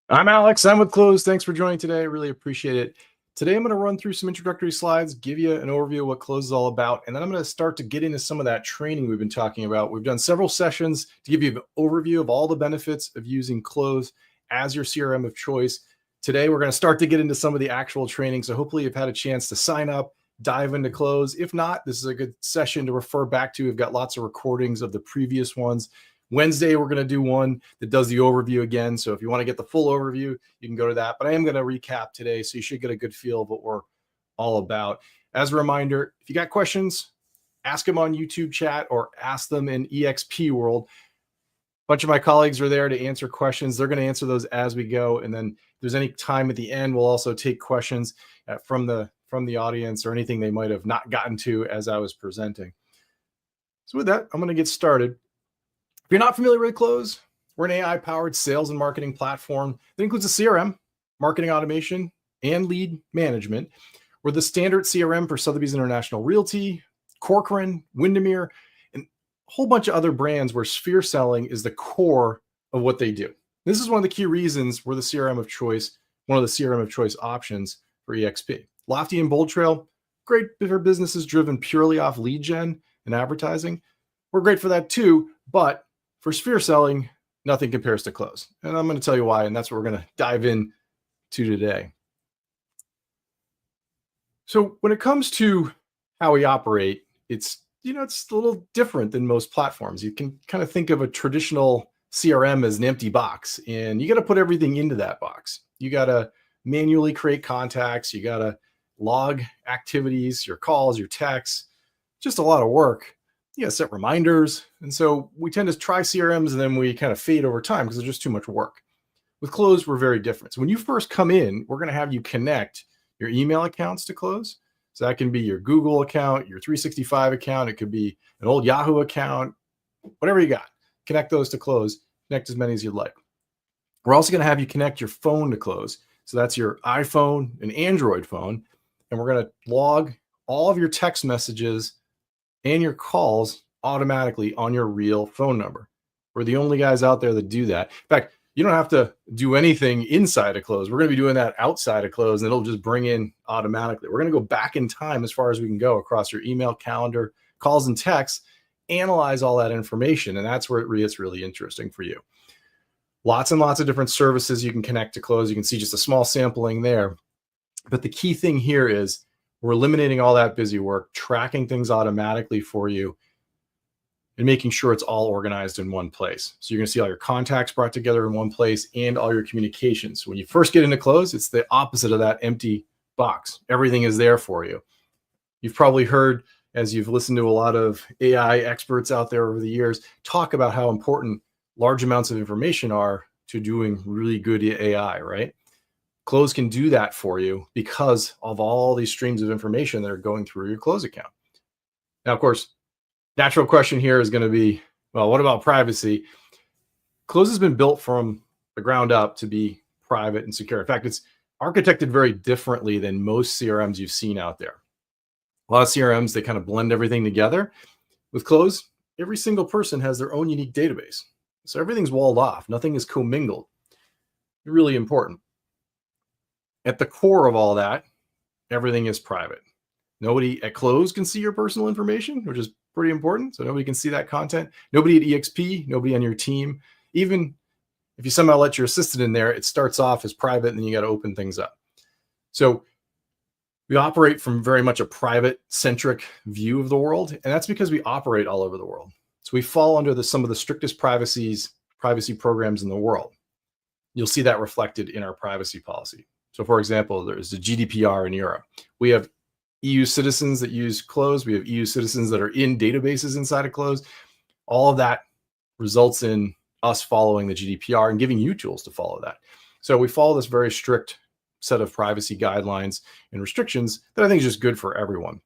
I'm Alex. I'm with Cloze. Thanks for joining today. Really appreciate it. Today, I'm going to run through some introductory slides, give you an overview of what Cloze is all about, and then I'm going to start to get into some of that training we've been talking about. We've done several sessions to give you an overview of all the benefits of using Cloze as your CRM of choice. Today, we're going to start to get into some of the actual training, so hopefully you've had a chance to sign up, dive into Cloze. If not, this is a good session to refer back to. We've got lots of recordings of the previous ones. Wednesday, we're going to do one that does the overview again. So if you want to get the full overview, you can go to that. But I am going to recap today, so you should get a good feel of what we're all about. As a reminder, if you got questions, ask them on YouTube chat or ask them in EXP World. A bunch of my colleagues are there to answer questions. They're going to answer those as we go. And then if there's any time at the end, we'll also take questions from the audience or anything they might have not gotten to as I was presenting. So with that, I'm going to get started. If you're not familiar with Cloze, we're an AI-powered sales and marketing platform that includes a CRM, marketing automation, and lead management. We're the standard CRM for Sotheby's International Realty, Corcoran, Windermere, and a whole bunch of other brands where sphere selling is the core of what they do. This is one of the key reasons we're the CRM of choice, one of the CRM of choice options for EXP. Lofty and Bold Trail, great for businesses driven purely off lead gen and advertising. We're great for that too, but for sphere selling, nothing compares to Cloze. And I'm going to tell you why, and that's what we're going to dive in to today. So when it comes to how we operate, it's a little different than most platforms. You can kind of think of a traditional CRM as an empty box, and you got to put everything into that box. You got to manually create contacts. You got to log activities, your calls, your texts, just a lot of work. You got to set reminders. And so we tend to try CRMs and then we kind of fade over time because there's just too much work. With Cloze, we're very different. So when you first come in, we're going to have you connect your email accounts to Cloze. So that can be your Google account, your 365 account. It could be an old Yahoo account, whatever you got. Connect those to Cloze. Connect as many as you'd like. We're also going to have you connect your phone to Cloze. So that's your iPhone and Android phone. And we're going to log all of your text messages and your calls automatically on your real phone number. We're the only guys out there that do that. In fact, you don't have to do anything inside of Cloze. We're going to be doing that outside of Cloze, and it'll just bring in automatically. We're going to go back in time as far as we can go across your email, calendar, calls, and texts, analyze all that information, and that's where it gets really interesting for you. Lots and lots of different services you can connect to Cloze. You can see just a small sampling there. But the key thing here is we're eliminating all that busy work, tracking things automatically for you, and making sure it's all organized in one place. So you're going to see all your contacts brought together in one place and all your communications. When you first get into Cloze, it's the opposite of that empty box. Everything is there for you. You've probably heard, as you've listened to a lot of AI experts out there over the years, talk about how important large amounts of information are to doing really good AI, right? Cloze can do that for you because of all these streams of information that are going through your Cloze account. Now, of course, natural question here is going to be, well, what about privacy? Cloze has been built from the ground up to be private and secure. In fact, it's architected very differently than most CRMs you've seen out there. A lot of CRMs, they kind of blend everything together. With Cloze, every single person has their own unique database. So everything's walled off. Nothing is commingled. Really important. At the core of all that, everything is private. Nobody at Cloze can see your personal information, which is pretty important. So nobody can see that content. Nobody at EXP, nobody on your team. Even if you somehow let your assistant in there, it starts off as private and then you got to open things up. So we operate from very much a private-centric view of the world, and that's because we operate all over the world. So we fall under some of the strictest privacy programs in the world. You'll see that reflected in our privacy policy. So for example, there's the GDPR in Europe. We have EU citizens that use Cloze. We have EU citizens that are in databases inside of Cloze. All of that results in us following the GDPR and giving you tools to follow that. So we follow this very strict set of privacy guidelines and restrictions that I think is just good for everyone.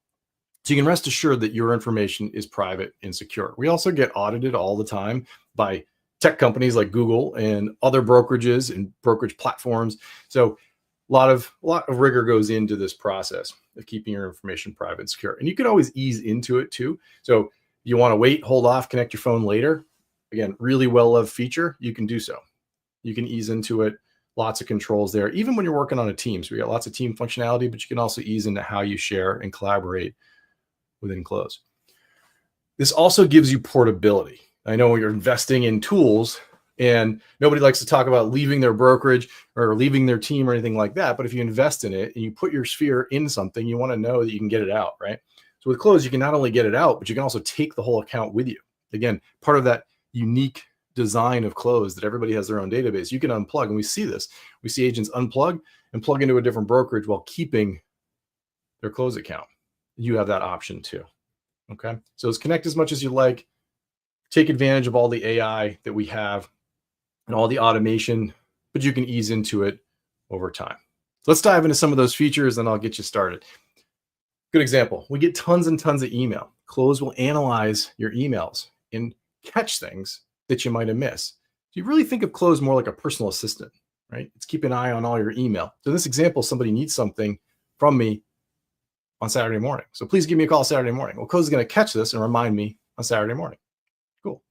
So you can rest assured that your information is private and secure. We also get audited all the time by tech companies like Google and other brokerages and brokerage platforms. So a lot of rigor goes into this process of keeping your information private and secure. And you can always ease into it too. So you want to wait, hold off, connect your phone later. Again, really well-loved feature. You can do so. You can ease into it lots of controls there, even when you're working on a team. So we got lots of team functionality, but you can also ease into how you share and collaborate within Cloze. This also gives you portability. I know you're investing in tools, and nobody likes to talk about leaving their brokerage or leaving their team or anything like that. But if you invest in it and you put your sphere in something, you want to know that you can get it out, right? So with Cloze, you can not only get it out, but you can also take the whole account with you. Again, part of that unique design of Cloze that everybody has their own database. You can unplug, and we see this. We see agents unplug and plug into a different brokerage while keeping their Cloze account. You have that option too. Okay, so it's connect as much as you like. Take advantage of all the AI that we have and all the automation, but you can ease into it over time. So let's dive into some of those features, and I'll get you started. Good example. We get tons and tons of email. Cloze will analyze your emails and catch things that you might have missed. So you really think of Cloze more like a personal assistant, right? It's keep an eye on all your email. So in this example, somebody needs something from me on Saturday morning. So please give me a call Saturday morning. Well, Cloze is going to catch this and remind me on Saturday morning. Cool.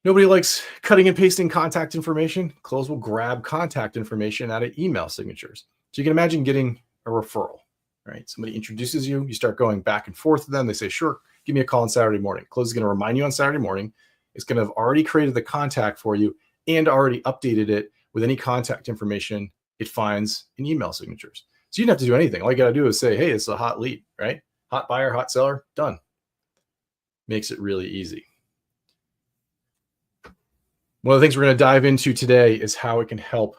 Nobody likes cutting and pasting contact information. Cloze will grab contact information out of email signatures. So you can imagine getting a referral, right? Somebody introduces you, you start going back and forth with them. They say, sure, give me a call on Saturday morning. Cloze is going to remind you on Saturday morning. It's going to have already created the contact for you and already updated it with any contact information it finds in email signatures. So you don't have to do anything. All you got to do is say, hey, it's a hot lead, right? Hot buyer, hot seller, done. Makes it really easy. One of the things we're going to dive into today is how it can help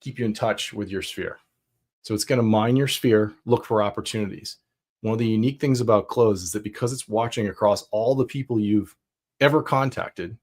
keep you in touch with your sphere. So it's going to mine your sphere, look for opportunities. One of the unique things about Cloze is that because it's watching across all the people you've ever contacted,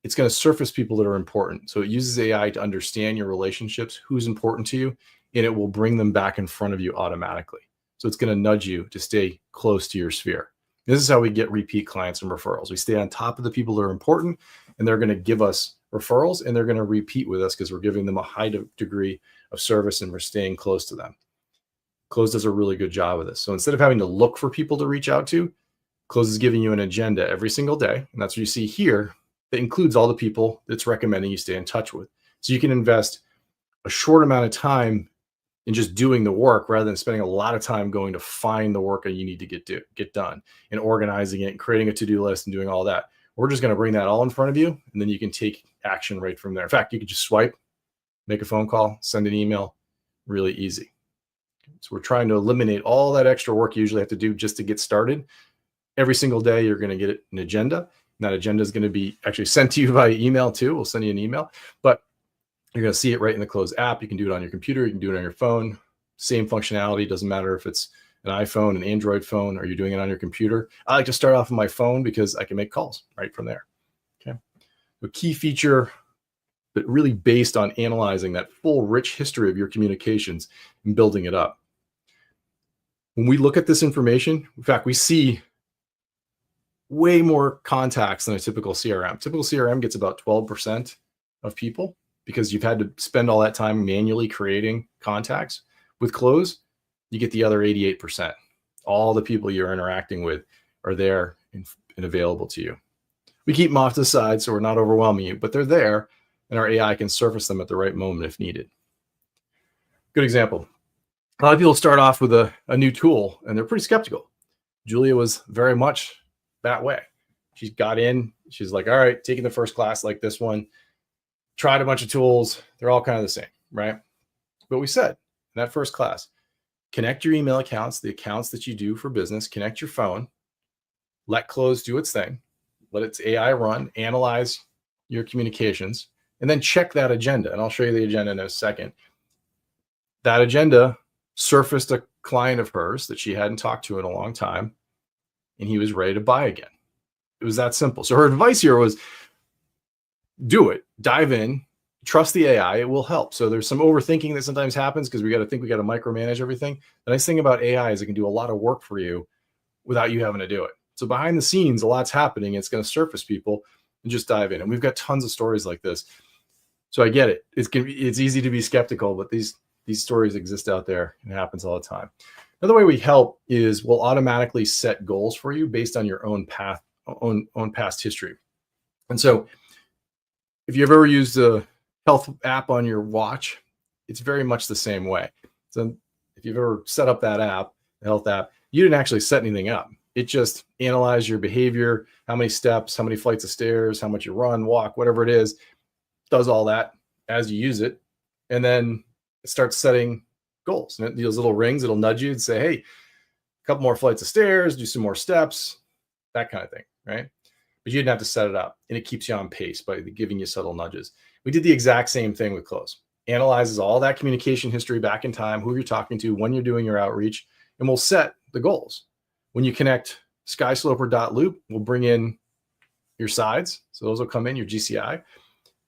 it's going to surface people that are important. So it uses AI to understand your relationships, who's important to you, and it will bring them back in front of you automatically. So it's going to nudge you to stay close to your sphere. This is how we get repeat clients and referrals. We stay on top of the people that are important, and they're going to give us referrals, and they're going to repeat with us because we're giving them a high degree of service and we're staying close to them. Cloze does a really good job of this. So instead of having to look for people to reach out to, Cloze is giving you an agenda every single day. And that's what you see here. That includes all the people that's recommending you stay in touch with. So you can invest a short amount of time in just doing the work rather than spending a lot of time going to find the work that you need to get done and organizing it and creating a to-do list and doing all that. We're just going to bring that all in front of you, and then you can take action right from there. In fact, you could just swipe, make a phone call, send an email, really easy. So we're trying to eliminate all that extra work you usually have to do just to get started. Every single day, you're going to get an agenda. And that agenda is going to be actually sent to you via email too. We'll send you an email, but you're going to see it right in the Cloze app. You can do it on your computer. You can do it on your phone. Same functionality. Doesn't matter if it's an iPhone, an Android phone, or you're doing it on your computer. I like to start off on my phone because I can make calls right from there. Okay. The key feature, but really based on analyzing that full rich history of your communications and building it up. When we look at this information, in fact, we see way more contacts than a typical CRM. Typical CRM gets about 12% of people because you've had to spend all that time manually creating contacts. With Cloze, you get the other 88%. All the people you're interacting with are there and available to you. We keep them off to the side so we're not overwhelming you, but they're there, and our AI can surface them at the right moment if needed. Good example. A lot of people start off with a new tool, and they're pretty skeptical. Julia was very much that way. She got in. She's like, all right, taking the first class like this one, tried a bunch of tools. They're all kind of the same, right? But we said in that first class, connect your email accounts, the accounts that you do for business, connect your phone, let Cloze do its thing, let its AI run, analyze your communications, and then check that agenda. And I'll show you the agenda in a second. That agenda surfaced a client of hers that she hadn't talked to in a long time, and he was ready to buy again. It was that simple. So her advice here was do it, dive in, trust the AI, it will help. So there's some overthinking that sometimes happens because we got to micromanage everything. The nice thing about AI is it can do a lot of work for you without you having to do it. So behind the scenes, a lot's happening. It's going to surface people and just dive in. And we've got tons of stories like this. So I get it. It's easy to be skeptical, but these stories exist out there and it happens all the time. Another way we help is we'll automatically set goals for you based on your own past history. And so if you've ever used a health app on your watch, it's very much the same way. So if you've ever set up that app, the health app, you didn't actually set anything up. It just analyzed your behavior, how many steps, how many flights of stairs, how much you run, walk, whatever it is, does all that as you use it. And then it starts setting goals. And those little rings, it'll nudge you and say, hey, a couple more flights of stairs, do some more steps, that kind of thing, right? But you didn't have to set it up, and it keeps you on pace by giving you subtle nudges. We did the exact same thing with Cloze. Analyzes all that communication history back in time, who you're talking to, when you're doing your outreach, and we'll set the goals. When you connect SkySlope.loop, we'll bring in your sides. So those will come in, your GCI,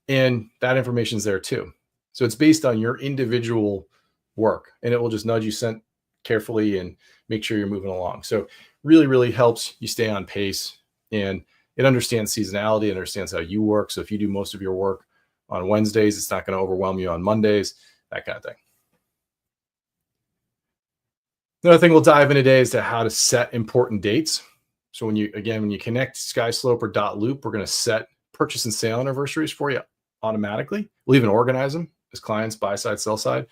and that information is there too. So it's based on your individual work, and it will just nudge you sent carefully and make sure you're moving along. So really, really helps you stay on pace, and it understands seasonality, it understands how you work. So if you do most of your work on Wednesdays, it's not going to overwhelm you on Mondays, that kind of thing. Another thing we'll dive in today is to how to set important dates. So when you connect SkySlope or .loop, we're going to set purchase and sale anniversaries for you automatically. We'll even organize them as clients, buy side, sell side.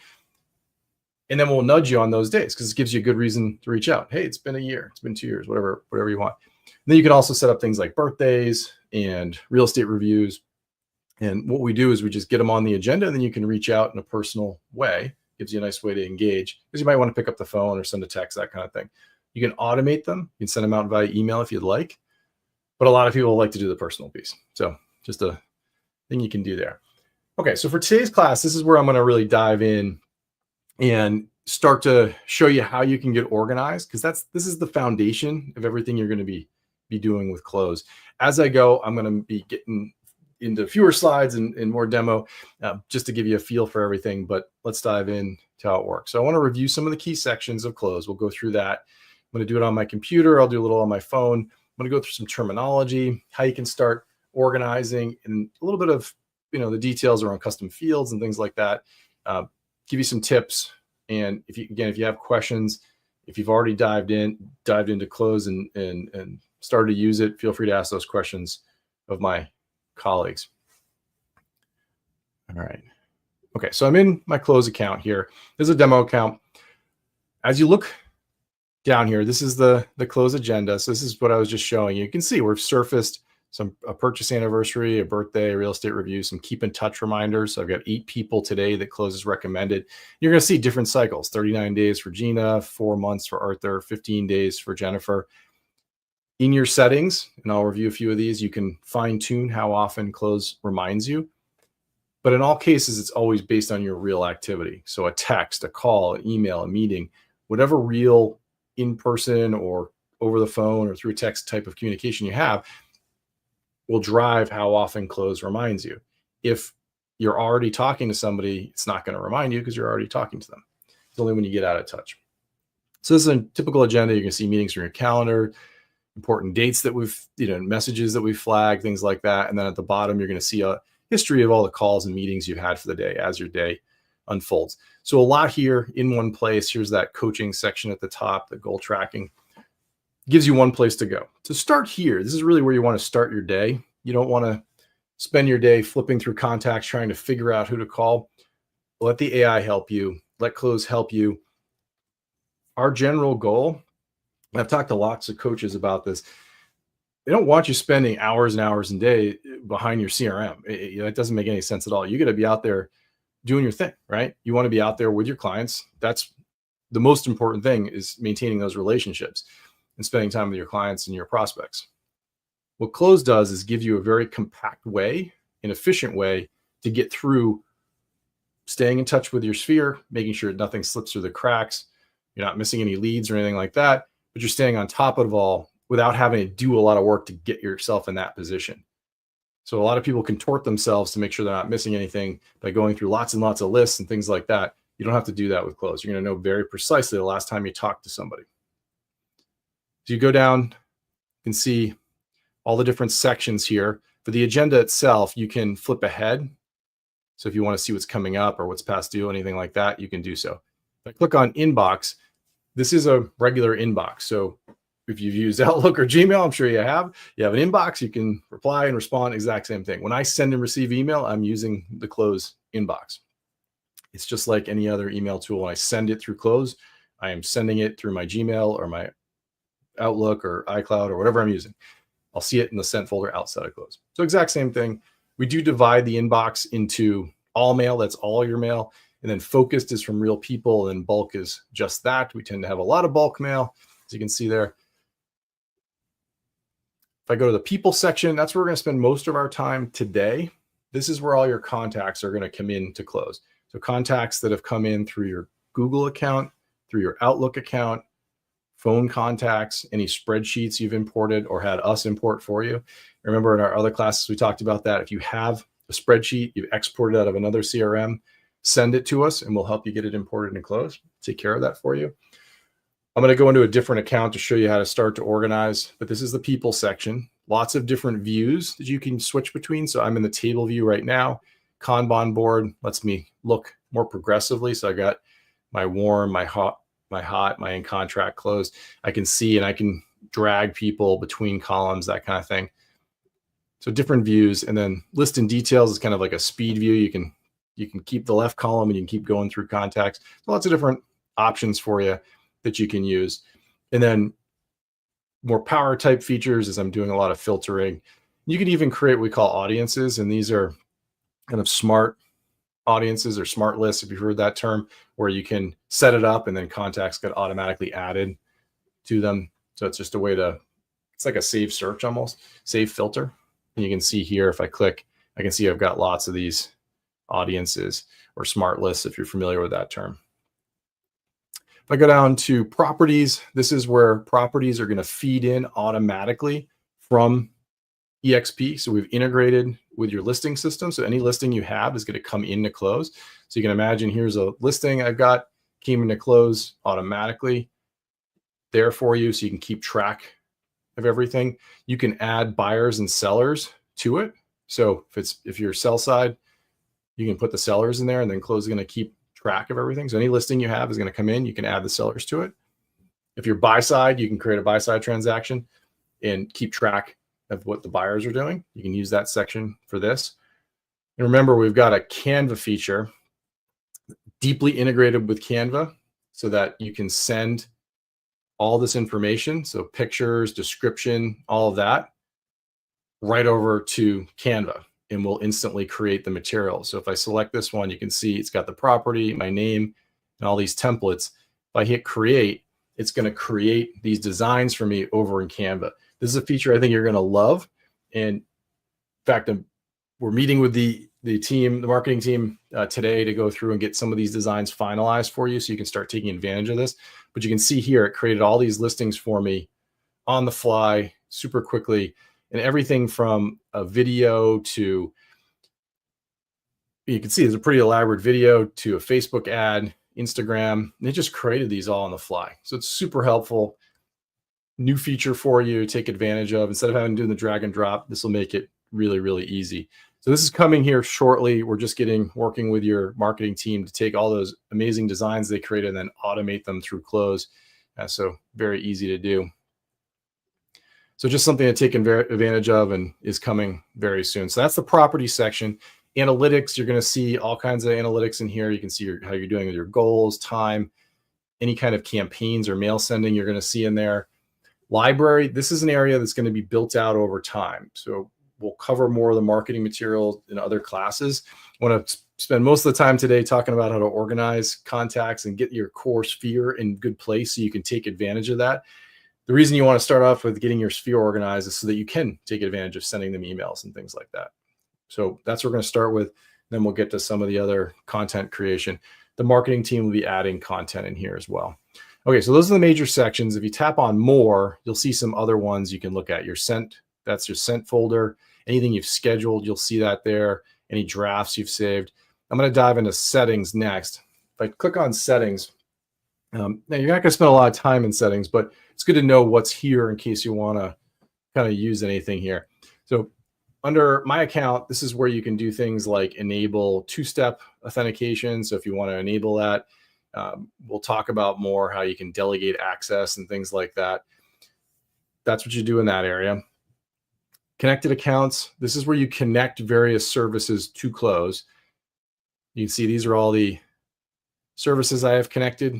And then we'll nudge you on those days because it gives you a good reason to reach out. Hey, it's been a year, it's been 2 years, whatever you want. And then you can also set up things like birthdays and real estate reviews. And what we do is we just get them on the agenda, and then you can reach out in a personal way. Gives you a nice way to engage because you might want to pick up the phone or send a text, that kind of thing. You can automate them. You can send them out via email if you'd like. But a lot of people like to do the personal piece. So just a thing you can do there. Okay, so for today's class, this is where I'm going to really dive in and start to show you how you can get organized, because this is the foundation of everything you're going to be doing with Cloze. As I go, I'm going to be getting into fewer slides and more demo just to give you a feel for everything, but let's dive in to how it works. So I want to review some of the key sections of Cloze. We'll go through that. I'm going to do it on my computer. I'll do a little on my phone. I'm going to go through some terminology, how you can start organizing, and a little bit of the details around custom fields and things like that. Give you some tips, and if you have questions, if you've already dived into Cloze and started to use it, feel free to ask those questions of my colleagues. All right. Okay, so I'm in my Cloze account here. There's a demo account. As you look down here, this is the Cloze agenda. So this is what I was just showing you. You can see we've surfaced a purchase anniversary, a birthday, a real estate review, some keep in touch reminders. So I've got 8 people today that Cloze has recommended. You're going to see different cycles: 39 days for Gina, 4 months for Arthur, 15 days for Jennifer. In your settings, and I'll review a few of these, you can fine tune how often Cloze reminds you. But in all cases, it's always based on your real activity. So a text, a call, an email, a meeting, whatever real in-person or over the phone or through text type of communication you have will drive how often Cloze reminds you. If you're already talking to somebody, it's not going to remind you because you're already talking to them. It's only when you get out of touch. So this is a typical agenda. You can see meetings from your calendar, important dates that we've, messages that we've flagged, things like that. And then at the bottom, you're going to see a history of all the calls and meetings you've had for the day as your day unfolds. So a lot here in one place. Here's that coaching section at the top, the goal tracking. Gives you one place to go. To start here, this is really where you want to start your day. You don't want to spend your day flipping through contacts trying to figure out who to call. Let the AI help you. Let Cloze help you. Our general goal, and I've talked to lots of coaches about this, they don't want you spending hours and hours a day behind your CRM. It doesn't make any sense at all. You got to be out there doing your thing, right? You want to be out there with your clients. That's the most important thing, is maintaining those relationships and spending time with your clients and your prospects. What Cloze does is give you a very compact way, an efficient way to get through staying in touch with your sphere, making sure nothing slips through the cracks. You're not missing any leads or anything like that, but you're staying on top of it all without having to do a lot of work to get yourself in that position. So a lot of people contort themselves to make sure they're not missing anything by going through lots and lots of lists and things like that. You don't have to do that with Cloze. You're going to know very precisely the last time you talked to somebody. So you go down, you can see all the different sections here. For the agenda itself, you can flip ahead. So if you want to see what's coming up or what's past due, anything like that, you can do so. If I click on inbox, this is a regular inbox. So if you've used Outlook or Gmail, I'm sure you have an inbox, you can reply and respond, exact same thing. When I send and receive email, I'm using the Cloze inbox. It's just like any other email tool. When I send it through Cloze, I am sending it through my Gmail or my Outlook or iCloud or whatever I'm using. I'll see it in the sent folder outside of Cloze. So exact same thing. We do divide the inbox into all mail, that's all your mail, and then focused is from real people, and bulk is just that. We tend to have a lot of bulk mail, as you can see there. If I go to the people section, that's where we're going to spend most of our time today. This is where all your contacts are going to come in to Cloze. So contacts that have come in through your Google account, through your Outlook account, phone contacts, any spreadsheets you've imported or had us import for you. Remember in our other classes, we talked about that. If you have a spreadsheet you've exported out of another CRM, send it to us and we'll help you get it imported and Cloze. Take care of that for you. I'm going to go into a different account to show you how to start to organize, but this is the people section. Lots of different views that you can switch between. So I'm in the table view right now. Kanban board lets me look more progressively. So I got my warm, my hot, my in contract closed. I can see and I can drag people between columns, that kind of thing. So different views, and then list and details is kind of like a speed view. You can keep the left column and you can keep going through contacts. So lots of different options for you that you can use. And then more power type features as I'm doing a lot of filtering. You can even create what we call audiences, and these are kind of smart audiences or smart lists, if you've heard that term, where you can set it up and then contacts get automatically added to them. So it's just a way to, it's like a save search almost, save filter. And you can see here, if I click, I can see I've got lots of these audiences or smart lists, if you're familiar with that term. If I go down to properties, this is where properties are going to feed in automatically from EXP. So we've integrated with your listing system. So any listing you have is going to come into Cloze. So you can imagine here's a listing I've got, came into Cloze automatically there for you. So you can keep track of everything. You can add buyers and sellers to it. So if you're sell side, you can put the sellers in there, and then Cloze is going to keep track of everything. So any listing you have is going to come in. You can add the sellers to it. If you're buy side, you can create a buy side transaction and keep track of what the buyers are doing. You can use that section for this. And remember, we've got a Canva feature deeply integrated with Canva so that you can send all this information, so pictures, description, all of that, right over to Canva, and we'll instantly create the material. So if I select this one, you can see it's got the property, my name, and all these templates. If I hit create, it's going to create these designs for me over in Canva. This is a feature I think you're going to love. And in fact, we're meeting with the team, the marketing team today to go through and get some of these designs finalized for you so you can start taking advantage of this. But you can see here, it created all these listings for me on the fly, super quickly, and everything from a video to, you can see there's a pretty elaborate video, to a Facebook ad, Instagram, and it just created these all on the fly. So it's super helpful. New feature for you to take advantage of. Instead of having to do the drag and drop, this will make it really, really easy. So this is coming here shortly. We're just working with your marketing team to take all those amazing designs they created and then automate them through Cloze. So very easy to do. So just something to take advantage of, and is coming very soon. So that's the property section. Analytics, you're going to see all kinds of analytics in here. You can see how you're doing with your goals, time, any kind of campaigns or mail sending you're going to see in there. Library, this is an area that's going to be built out over time. So we'll cover more of the marketing material in other classes. I want to spend most of the time today talking about how to organize contacts and get your core sphere in good place so you can take advantage of that. The reason you want to start off with getting your sphere organized is so that you can take advantage of sending them emails and things like that. So that's what we're going to start with. Then we'll get to some of the other content creation. The marketing team will be adding content in here as well. Okay, so those are the major sections. If you tap on more, you'll see some other ones you can look at. Your sent, that's your sent folder. Anything you've scheduled, you'll see that there. Any drafts you've saved. I'm going to dive into settings next. If I click on settings, now you're not going to spend a lot of time in settings, but it's good to know what's here in case you want to kind of use anything here. So under my account, this is where you can do things like enable two-step authentication. So if you want to enable that, we'll talk about more how you can delegate access and things like that. that's what you do in that area. Connected accounts. This is where you connect various services to Cloze. You can see these are all the services I have connected.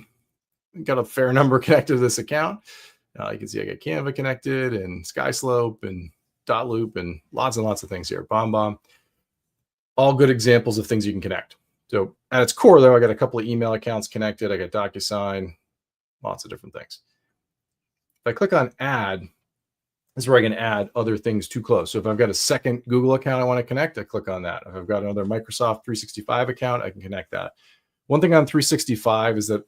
Got a fair number connected to this account. You can see I got Canva connected and SkySlope and Dotloop and lots of things here. BombBomb. All good examples of things you can connect. So at its core, though, I got a couple of email accounts connected. I got DocuSign, lots of different things. If I click on Add, this is where I can add other things to Cloze. So if I've got a second Google account I want to connect, I click on that. If I've got another Microsoft 365 account, I can connect that. One thing on 365 is that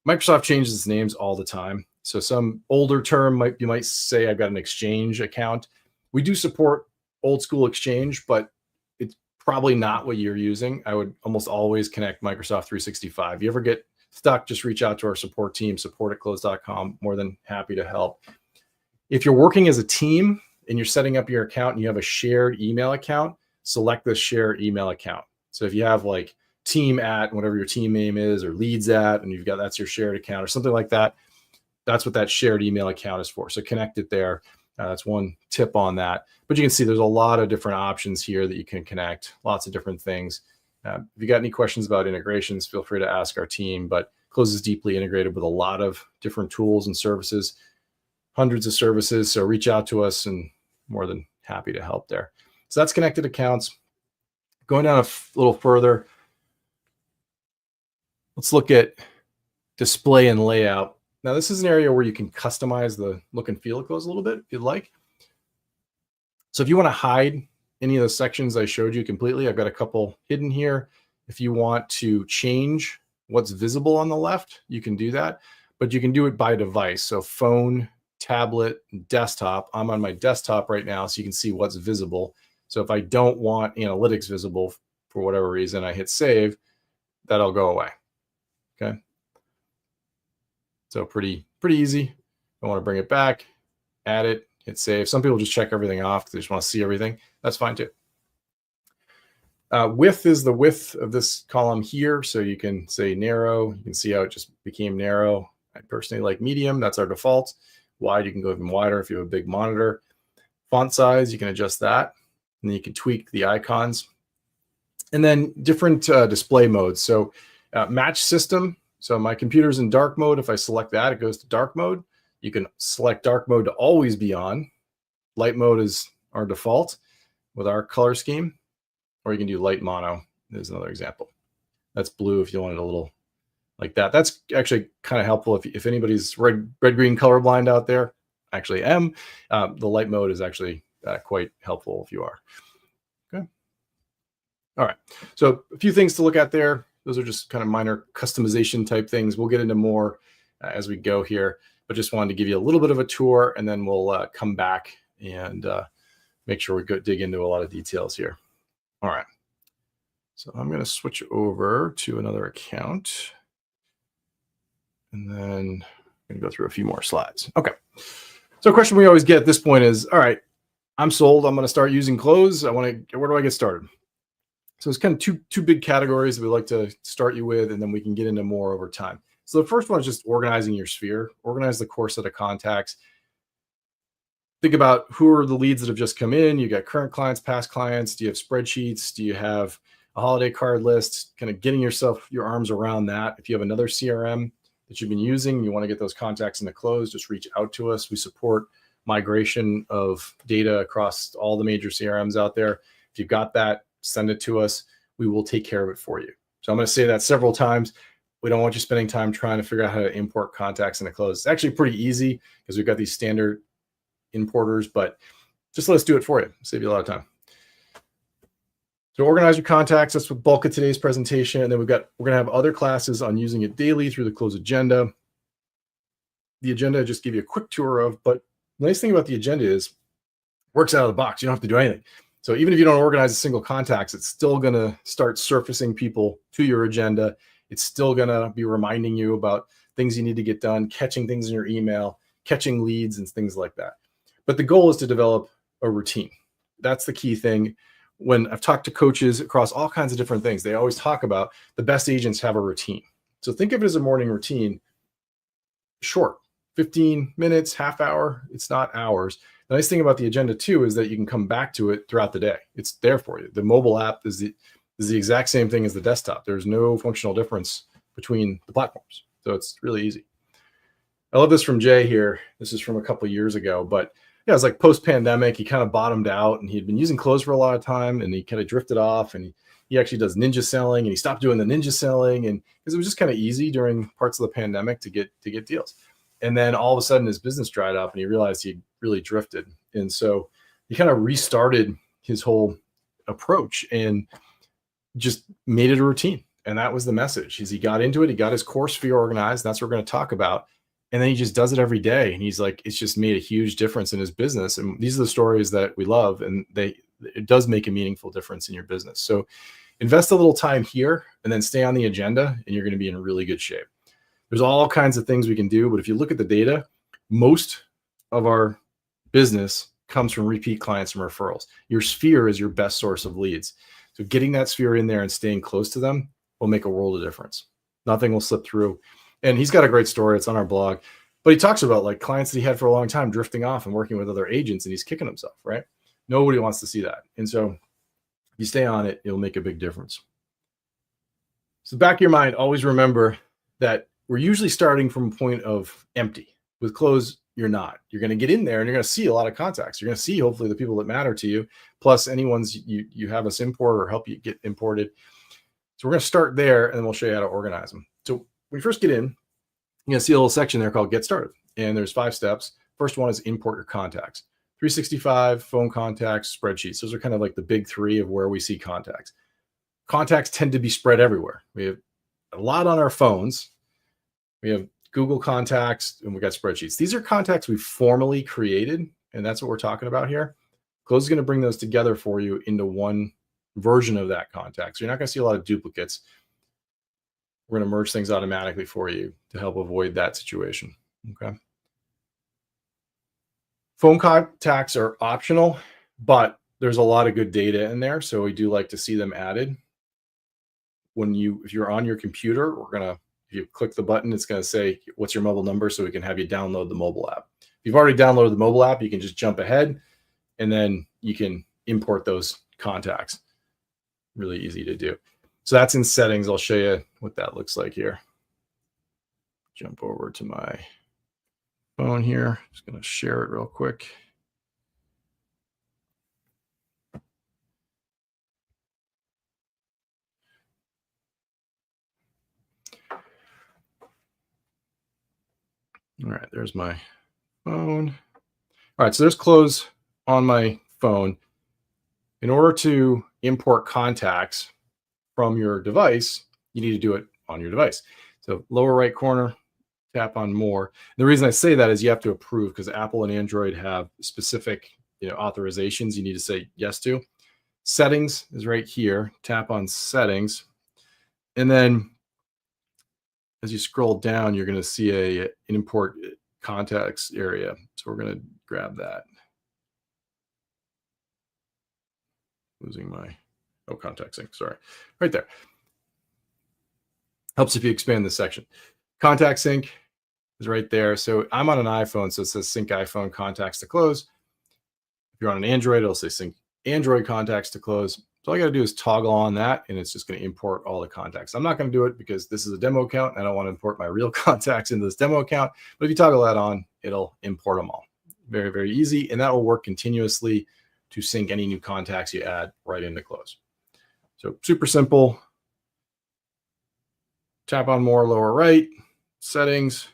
Microsoft changes its names all the time. So some older term you might say I've got an Exchange account. We do support old school Exchange, but it's probably not what you're using. I would almost always connect Microsoft 365. If you ever get stuck, just reach out to our support team, support@cloze.com. More than happy to help. If you're working as a team and you're setting up your account and you have a shared email account, select the shared email account. So if you have like team at whatever your team name is, or leads at, and you've got, that's your shared account or something like that, that's what that shared email account is for. So connect it there. That's one tip on that. But you can see there's a lot of different options here that you can connect, lots of different things. If you got any questions about integrations, feel free to ask our team. But Cloze is deeply integrated with a lot of different tools and services, hundreds of services. So reach out to us and more than happy to help there. So that's connected accounts. Going down a little further, let's look at display and layout. Now, this is an area where you can customize the look and feel of Cloze a little bit if you'd like. So if you want to hide any of the sections I showed you completely, I've got a couple hidden here. If you want to change what's visible on the left, you can do that, but you can do it by device. So phone, tablet, desktop. I'm on my desktop right now, so you can see what's visible. So if I don't want analytics visible for whatever reason, I hit save, that'll go away. Okay. So pretty easy. I want to bring it back, add it, hit save. Some people just check everything off because they just want to see everything. That's fine too. Width is the width of this column here. So you can say narrow. You can see how it just became narrow. I personally like medium. That's our default. Wide, you can go even wider if you have a big monitor. Font size, you can adjust that. And then you can tweak the icons. And then different display modes. So match system. So my computer's in dark mode. If I select that, it goes to dark mode. You can select dark mode to always be on. Light mode is our default with our color scheme. Or you can do light mono. There's another example. That's blue if you wanted a little like that. That's actually kind of helpful if anybody's red-green colorblind out there. I actually am. The light mode is actually quite helpful if you are. Okay. All right. So a few things to look at there. Those are just kind of minor customization type things. We'll get into more as we go here, but just wanted to give you a little bit of a tour, and then we'll come back and make sure we dig into a lot of details here. All right. So I'm going to switch over to another account, and then I'm going to go through a few more slides. Okay. So a question we always get at this point is, all right, I'm sold. I'm going to start using Cloze. Where do I get started? So it's kind of two big categories that we like to start you with, and then we can get into more over time. So the first one is just organizing your sphere. Organize the core set of contacts. Think about who are the leads that have just come in. You got current clients, past clients. Do you have spreadsheets? Do you have a holiday card list? Kind of getting your arms around that. If you have another CRM that you've been using, you want to get those contacts into Cloze, just reach out to us. We support migration of data across all the major CRMs out there. If you've got that, send it to us. We will take care of it for you. So I'm going to say that several times. We don't want you spending time trying to figure out how to import contacts into Cloze. It's actually pretty easy because we've got these standard importers, but just let us do it for you. Save you a lot of time. So organize your contacts. That's the bulk of today's presentation. And then we're going to have other classes on using it daily through the Cloze agenda. The agenda I just give you a quick tour of, but the nice thing about the agenda is it works out of the box. You don't have to do anything. So even if you don't organize a single contacts, it's still going to start surfacing people to your agenda. It's still going to be reminding you about things you need to get done, catching things in your email, catching leads and things like that. But the goal is to develop a routine. That's the key thing. When I've talked to coaches across all kinds of different things, they always talk about the best agents have a routine. So think of it as a morning routine, short, 15 minutes, half hour. It's not hours. The nice thing about the agenda too is that you can come back to it throughout the day. It's there for you. The mobile app is the exact same thing as the desktop. There's no functional difference between the platforms. So it's really easy. I love this from Jay here. This is from a couple of years ago, but yeah, it's like post-pandemic. He kind of bottomed out and he'd been using Cloze for a lot of time and he kind of drifted off, and he actually does ninja selling, and he stopped doing the ninja selling, and because it was just kind of easy during parts of the pandemic to get deals. And then all of a sudden his business dried up and he realized he really drifted. And so he kind of restarted his whole approach and just made it a routine. And that was the message. Is he got into it, he got his core sphere organized. That's what we're going to talk about. And then he just does it every day. And he's like, it's just made a huge difference in his business. And these are the stories that we love. And it does make a meaningful difference in your business. So invest a little time here and then stay on the agenda, and you're going to be in really good shape. There's all kinds of things we can do. But if you look at the data, most of our business comes from repeat clients and referrals. Your sphere is your best source of leads. So getting that sphere in there and staying close to them will make a world of difference. Nothing will slip through. And he's got a great story. It's on our blog. But he talks about like clients that he had for a long time drifting off and working with other agents, and he's kicking himself, right? Nobody wants to see that. And so if you stay on it, it'll make a big difference. So back of your mind, always remember that we're usually starting from a point of empty. With Cloze, you're not. You're going to get in there and you're going to see a lot of contacts. You're going to see hopefully the people that matter to you, plus any ones you have us import or help you get imported. So we're going to start there, and then we'll show you how to organize them. So when you first get in, you're going to see a little section there called Get Started. And there's 5 steps. First one is import your contacts. 365, phone contacts, spreadsheets. Those are kind of like the big 3 of where we see contacts. Contacts tend to be spread everywhere. We have a lot on our phones. We have Google contacts, and we got spreadsheets. These are contacts we formally created, and that's what we're talking about here. Cloze is going to bring those together for you into one version of that contact. So you're not going to see a lot of duplicates. We're going to merge things automatically for you to help avoid that situation. Okay. Phone contacts are optional, but there's a lot of good data in there. So we do like to see them added. If you're on your computer, if you click the button, it's going to say, what's your mobile number? So we can have you download the mobile app. If you've already downloaded the mobile app, you can just jump ahead and then you can import those contacts. Really easy to do. So that's in settings. I'll show you what that looks like here. Jump over to my phone here. Just going to share it real quick. All right, there's my phone. All right, so there's Cloze on my phone. In order to import contacts from your device, you need to do it on your device. So lower right corner, tap on more. The reason I say that is you have to approve, because Apple and Android have specific authorizations you need to say yes to. Settings is right here. Tap on settings. And then as you scroll down, you're going to see an import contacts area. So we're going to grab that. Losing my contact sync, sorry. Right there. Helps if you expand this section. Contact sync is right there. So I'm on an iPhone, so it says sync iPhone contacts to Cloze. If you're on an Android, it'll say sync Android contacts to Cloze. So all I got to do is toggle on that, and it's just going to import all the contacts. I'm not going to do it because this is a demo account, and I don't want to import my real contacts into this demo account. But if you toggle that on, it'll import them all. Very, very easy, and that will work continuously to sync any new contacts you add right into Cloze. So super simple. Tap on more, lower right, settings,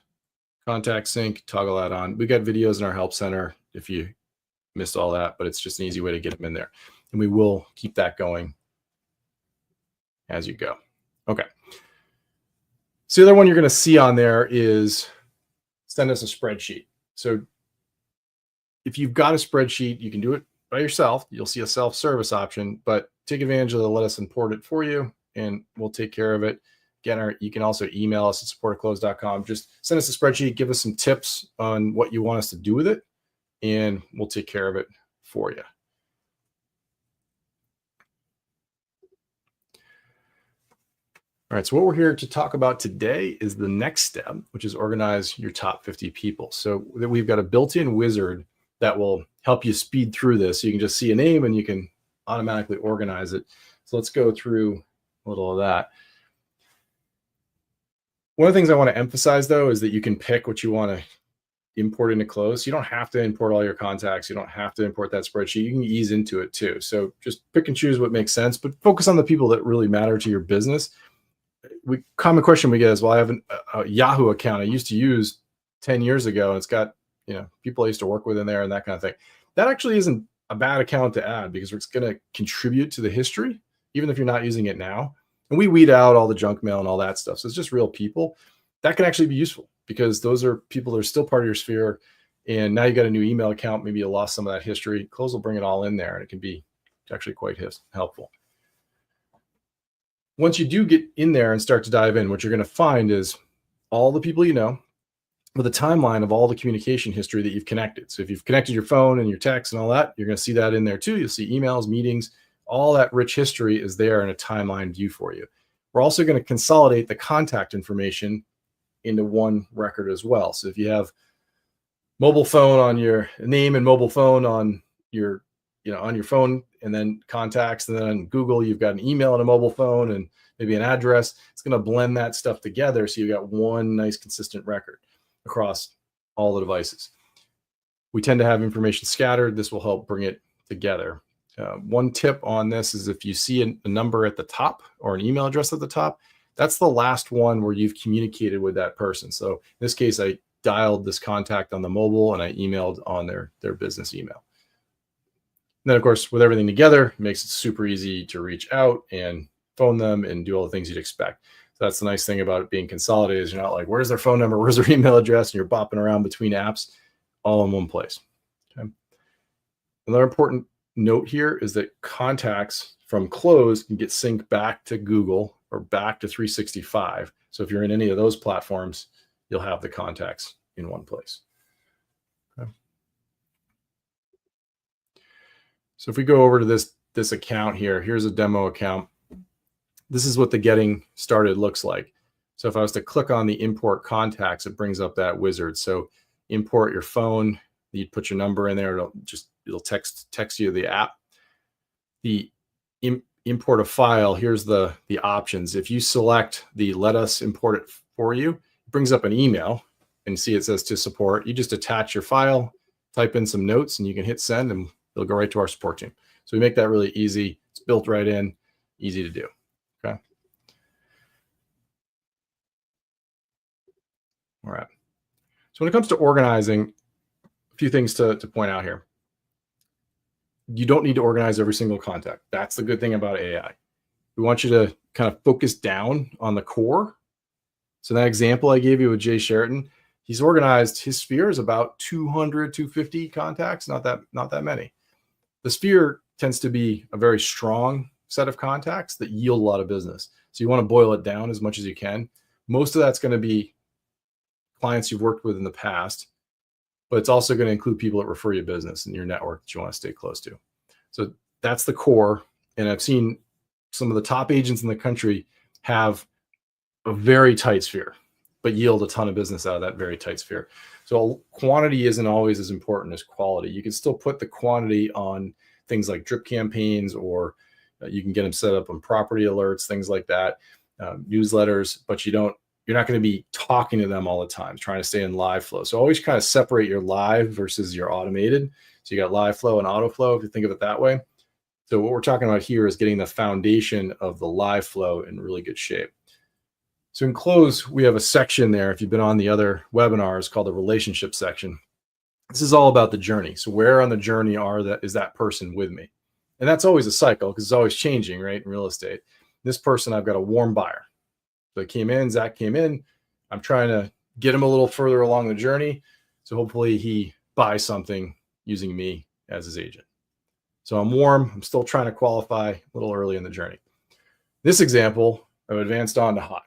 contact sync, toggle that on. We got videos in our help center if you missed all that, but it's just an easy way to get them in there. And we will keep that going as you go. Okay. So the other one you're going to see on there is send us a spreadsheet. So if you've got a spreadsheet, you can do it by yourself. You'll see a self-service option, but take advantage of the let us import it for you, and we'll take care of it. Again, you can also email us at support@cloze.com. Just send us a spreadsheet, give us some tips on what you want us to do with it, and we'll take care of it for you. All right, so what we're here to talk about today is the next step, which is organize your top 50 people. So we've got a built-in wizard that will help you speed through this. So you can just see a name and you can automatically organize it. So let's go through a little of that. One of the things I want to emphasize, though, is that you can pick what you want to import into Cloze. You don't have to import all your contacts. You don't have to import that spreadsheet. You can ease into it too. So just pick and choose what makes sense, but focus on the people that really matter to your business. Common question we get is, well, I have a Yahoo account I used to use 10 years ago, and it's got, people I used to work with in there and that kind of thing. That actually isn't a bad account to add because it's going to contribute to the history, even if you're not using it now. And we weed out all the junk mail and all that stuff. So it's just real people. That can actually be useful because those are people that are still part of your sphere. And now you got a new email account. Maybe you lost some of that history. Cloze will bring it all in there, and it can be actually quite helpful. Once you do get in there and start to dive in, what you're going to find is all the people you know with a timeline of all the communication history that you've connected. So if you've connected your phone and your text and all that, you're going to see that in there too. You'll see emails, meetings, all that rich history is there in a timeline view for you. We're also going to consolidate the contact information into one record as well. So if you have mobile phone on your name and mobile phone on your on your phone, and then contacts, and then on Google, you've got an email and a mobile phone and maybe an address. It's going to blend that stuff together. So you've got one nice consistent record across all the devices. We tend to have information scattered. This will help bring it together. One tip on this is if you see a number at the top or an email address at the top, that's the last one where you've communicated with that person. So in this case, I dialed this contact on the mobile and I emailed on their business email. And then, of course, with everything together, it makes it super easy to reach out and phone them and do all the things you'd expect. So that's the nice thing about it being consolidated is you're not like, where's their phone number? Where's their email address? And you're bopping around between apps all in one place. Okay. Another important note here is that contacts from Cloze can get synced back to Google or back to 365. So if you're in any of those platforms, you'll have the contacts in one place. Okay. So if we go over to this account here, here's a demo account. This is what the getting started looks like. So if I was to click on the import contacts, it brings up that wizard. So import your phone, you'd put your number in there. It'll text you the app. The import a file, here's the options. If you select the let us import it for you, it brings up an email and see it says to support. You just attach your file, type in some notes, and you can hit send and it'll go right to our support team. So we make that really easy. It's built right in, easy to do. Okay. All right. So when it comes to organizing, a few things to point out here. You don't need to organize every single contact. That's the good thing about AI. We want you to kind of focus down on the core. So that example I gave you with Jay Sheraton, he's organized, his sphere is about 200, 250 contacts, not that many. The sphere tends to be a very strong set of contacts that yield a lot of business. So you want to boil it down as much as you can. Most of that's going to be clients you've worked with in the past, but it's also going to include people that refer you business in your network that you want to stay close to. So that's the core. And I've seen some of the top agents in the country have a very tight sphere, but yield a ton of business out of that very tight sphere. So quantity isn't always as important as quality. You can still put the quantity on things like drip campaigns, or you can get them set up on property alerts, things like that, newsletters, but you're not going to be talking to them all the time, trying to stay in live flow. So always kind of separate your live versus your automated. So you got live flow and auto flow, if you think of it that way. So what we're talking about here is getting the foundation of the live flow in really good shape. So in Cloze, we have a section there, if you've been on the other webinars, called the relationship section. This is all about the journey. So where on the journey is that person with me? And that's always a cycle because it's always changing, right? In real estate. This person, I've got a warm buyer. So Zach came in. I'm trying to get him a little further along the journey. So hopefully he buys something using me as his agent. So I'm warm. I'm still trying to qualify a little early in the journey. This example, I've advanced on to hot.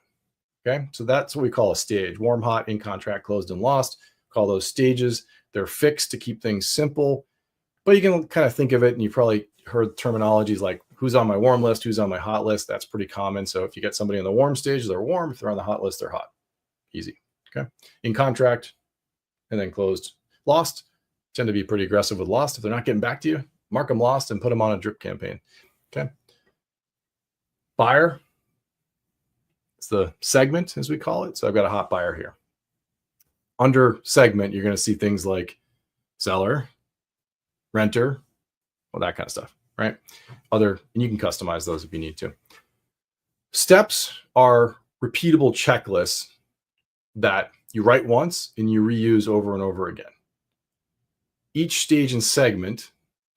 Okay, so that's what we call a stage: warm, hot, in contract, closed, and lost. Call those stages. They're fixed to keep things simple, but you can kind of think of it, and you probably heard terminologies like who's on my warm list, who's on my hot list. That's pretty common. So if you get somebody on the warm stage, they're warm. If they're on the hot list, they're hot. Easy. Okay. In contract, and then closed. Lost, tend to be pretty aggressive with lost. If they're not getting back to you, mark them lost and put them on a drip campaign. Okay. Buyer, it's the segment as we call it. So I've got a hot buyer here. Under segment, you're going to see things like seller, renter, all that kind of stuff, right? And you can customize those if you need to. Steps are repeatable checklists that you write once and you reuse over and over again. Each stage and segment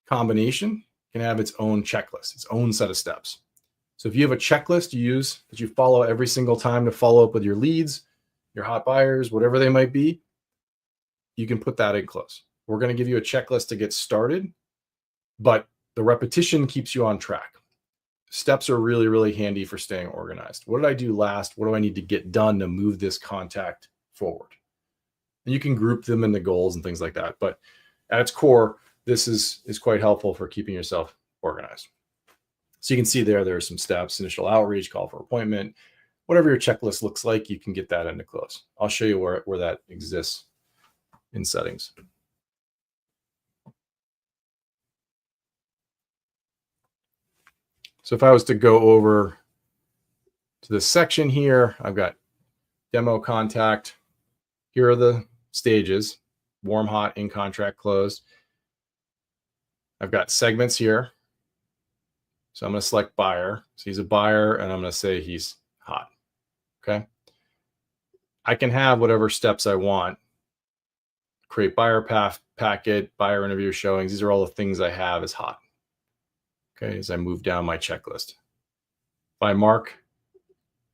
combination can have its own checklist, its own set of steps. So if you have a checklist you use that you follow every single time to follow up with your leads, your hot buyers, whatever they might be, you can put that in Cloze. We're going to give you a checklist to get started, but the repetition keeps you on track. Steps are really, really handy for staying organized. What did I do last? What do I need to get done to move this contact forward? And you can group them into goals and things like that. But at its core, this is quite helpful for keeping yourself organized. So you can see there's some steps: initial outreach, call for appointment, whatever your checklist looks like, you can get that into Cloze. I'll show you where that exists in settings. So if I was to go over to this section here, I've got demo contact. Here are the stages: warm, hot, in contract, closed. I've got segments here. So I'm going to select buyer. So he's a buyer, and I'm going to say he's hot. Okay. I can have whatever steps I want. Create buyer packet, buyer interview showings. These are all the things I have as hot. Okay, as I move down my checklist. If I mark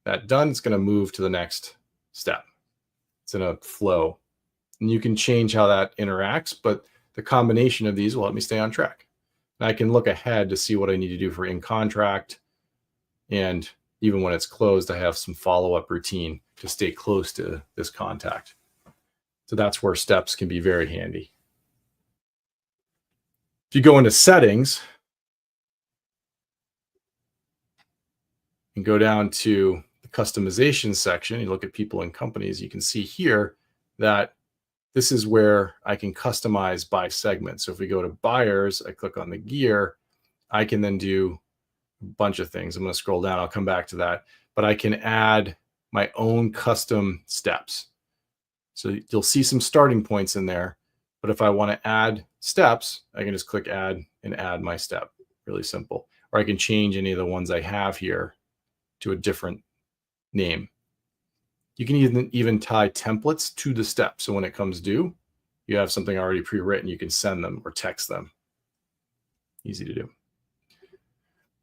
that done, it's going to move to the next step. It's in a flow. And you can change how that interacts, but the combination of these will help me stay on track. And I can look ahead to see what I need to do for in contract. And even when it's closed, I have some follow-up routine to stay close to this contact. So that's where steps can be very handy. If you go into settings and go down to the customization section, you look at people and companies, you can see here that this is where I can customize by segment. So if we go to buyers, I click on the gear, I can then do a bunch of things. I'm going to scroll down. I'll come back to that. But I can add my own custom steps. So you'll see some starting points in there. But if I want to add steps, I can just click add and add my step. Really simple. Or I can change any of the ones I have here to a different name. You can even tie templates to the step. So when it comes due, you have something already pre-written. You can send them or text them. Easy to do.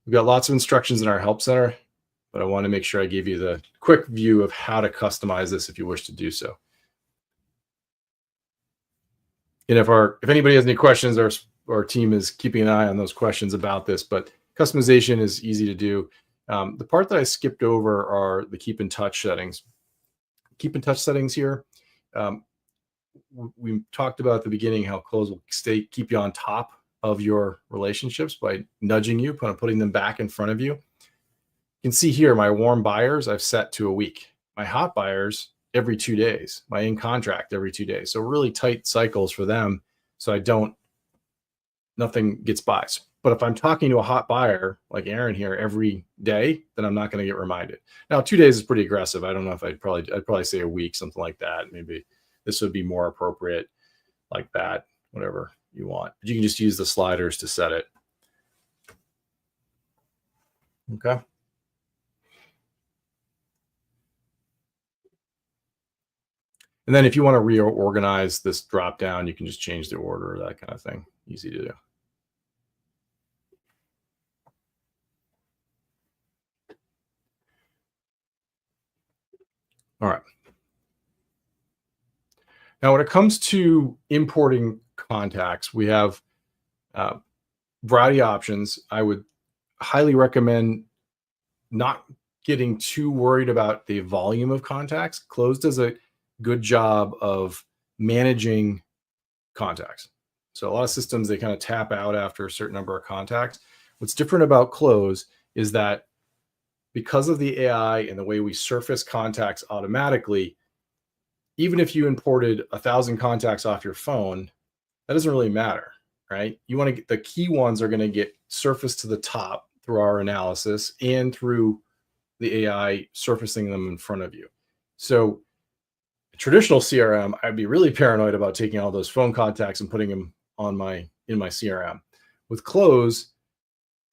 We've got lots of instructions in our help center, but I want to make sure I give you the quick view of how to customize this if you wish to do so. And if anybody has any questions, our team is keeping an eye on those questions about this, but customization is easy to do. The part that I skipped over are the keep in touch settings. Keep in touch settings here. We talked about at the beginning how Cloze will keep you on top of your relationships by nudging you, putting them back in front of you. You can see here my warm buyers I've set to a week. My hot buyers every 2 days. My in contract every 2 days. So really tight cycles for them, so nothing gets by. But if I'm talking to a hot buyer like Aaron here every day, then I'm not going to get reminded. Now, 2 days is pretty aggressive. I don't know if I'd probably say a week, something like that. Maybe this would be more appropriate, like that, whatever you want. But you can just use the sliders to set it. Okay. And then if you want to reorganize this drop down, you can just change the order, that kind of thing. Easy to do. All right. Now, when it comes to importing contacts, we have a variety of options. I would highly recommend not getting too worried about the volume of contacts. Cloze does a good job of managing contacts. So a lot of systems, they kind of tap out after a certain number of contacts. What's different about Cloze is that because of the AI and the way we surface contacts automatically, even if you imported 1,000 contacts off your phone, that doesn't really matter, right? You want to get the key ones are going to get surfaced to the top through our analysis and through the AI surfacing them in front of you. So traditional CRM, I'd be really paranoid about taking all those phone contacts and putting them in my CRM. With Cloze,